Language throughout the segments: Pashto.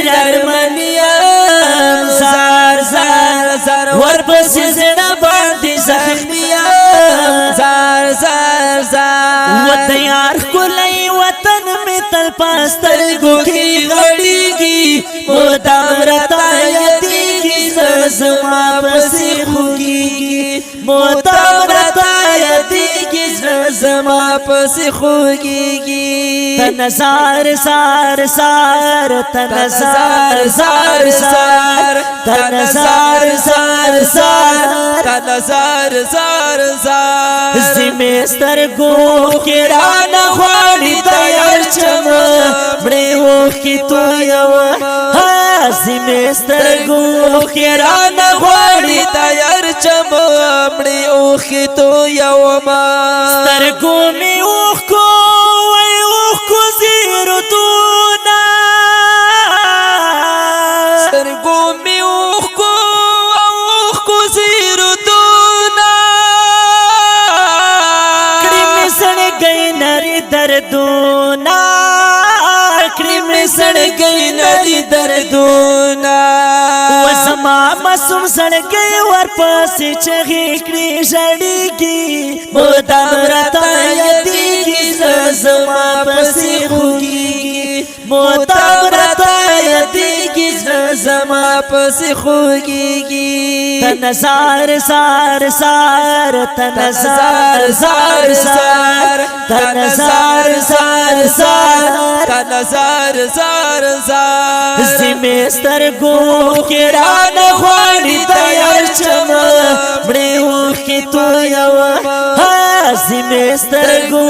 درمنیم زار زار زار ورپس زړه باندې زخمیم زار زار زار و تیار کلی وطن می تل پاسترګو کې غړیږي مدام راته یادېږي زما پسې خوږیږي مدام راته یادېږي زما پسې خوږیږي تنزار سار سار تنزار سار سار تنزار سار سار تنزار سار سار زمسترګو کې رانه غواړي تیار چم مړې وکي تو یو زمسترګو کې رانه غواړي تیار چم مړې وکي تو یو ما سترګو می وکو وکو زیرو تونا سترګو می وکو وکو زیرو تونا کړي می سړګي نری دردونا کړي می سړګي نری دردونا وسما مسوم سړګي ورپسې چغې کړي ژړېږي مدام راته یادېږي زما پسې خوږیږي مدام راته یادېږي زما پسې خوږیږي تنزار سار سار تنزار سار سار تنزار سار سار تنزار سار سار زمسترګو کې رانه غواړي تیار چم مړې وکي تو یو زمسترګو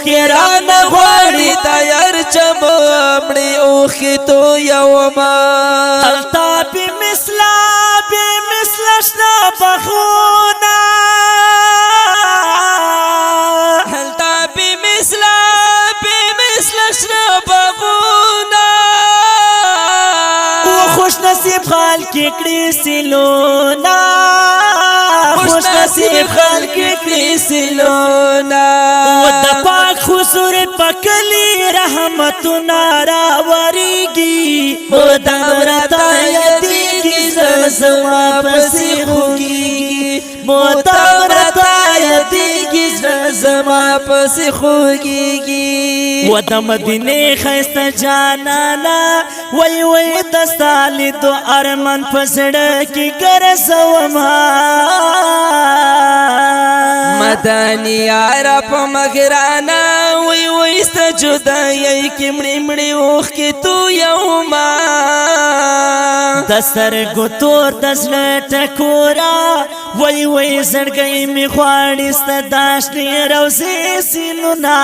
کې رانه غواړي تیار چم مړې وکي تو یو ما هلتا بې مثله شنه بخونه هلتا بې مثله شنه بخونه خوش نصیب خلق کړي سیلونا خوش نصیب خلق کړي سیلونا و د پاک حضور پکلی رحمتنا راوریږي مدام راته یادېږي زما پسې خوږیږي مدام راته یادېږي زما پسې خوږیږي و د مدینې ښایسته جانانا وای وای دستا لیدو ارمان په زړه کې ګرځومه مدانی یاره په مګرانه وای وای ستا جدایۍ کې مړې مړې اوښکې تویومه د سترګو تور د زړه ټکوره وای وای زړګی مې غواړي ستا دا شنې روضې سیلونه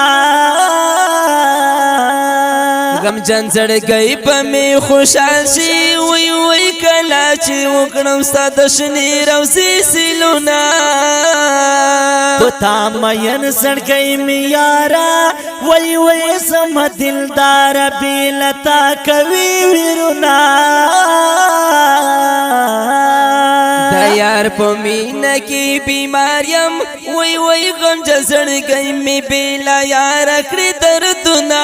غمجن زړګی په مې خوشحال شي وای وای کله چې وکړم ستا د شنې روضې سیلونه په تا مین زړګی مې یاره وای وای زما دلداره بې له تا کوي ویرونه د یار په مینه کې بیمار یم وای وای غمجن زړګی مې بې له یاره کړي دردونه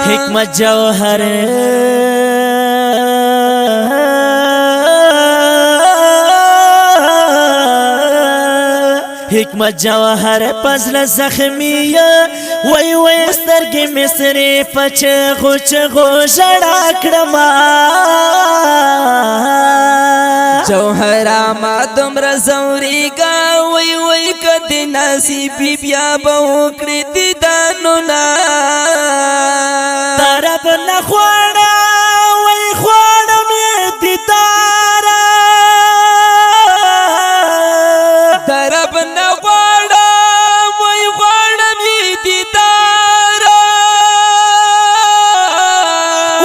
حکمت جوهر حکمت جوهر پزل زخمی وای وای سترګې مې سرې په چغو چغو ژړا کړمه جوهره ما دومره ځورېږه وای وای که د نصیبي بیا به وکړې دیدانونه طرف نه خواړه وای خواړم یې دیداره طرف نه غواړم وای غواړم یې دیداره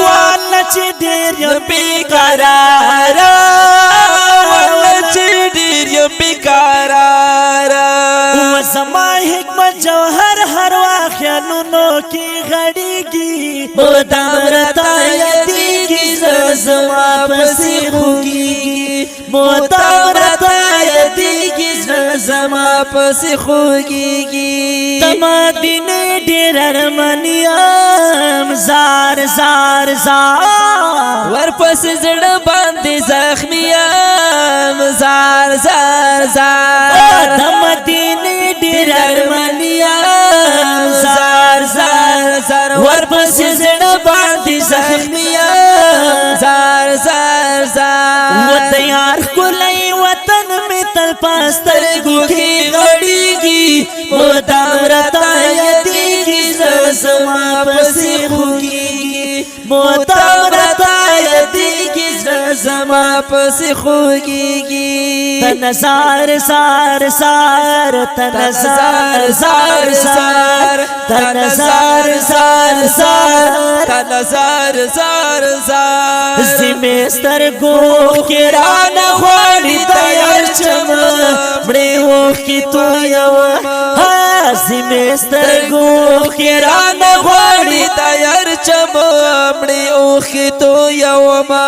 واله چې ډېر یم بېقراره واله چې ډېر یم بېقراره زما حکمت جوهر هر وخت خیالونو کې غړېږي مدام راته یادېږي زما پسې خوږیږي مدام راته یادېږي زما پس خوږیږي د مدینې ډېر ارمانیم زار زار زار ورپسې زړه باندې زخمي یم زار زار زار د مدینې ډېر ارمانیم زار زار زار ورپسې زړه باندې زخمي یم زار زار زار و د یار ښکلی وطن مې تل په سترګو کې غړیږي مدام راته یادیږي زړه زما پسې خوږیږي مدام راته یادیږي زړه زما پسې خوږیږي تن زار زار زار تن زار زار زار تن زار زار زار تن زار زار زار زمې سترګو کې رانه غواړي تیار چم مړې اوښکې تویومه زمې سترګو کې رانه غواړي تیار چم مړې اوښکې تویومه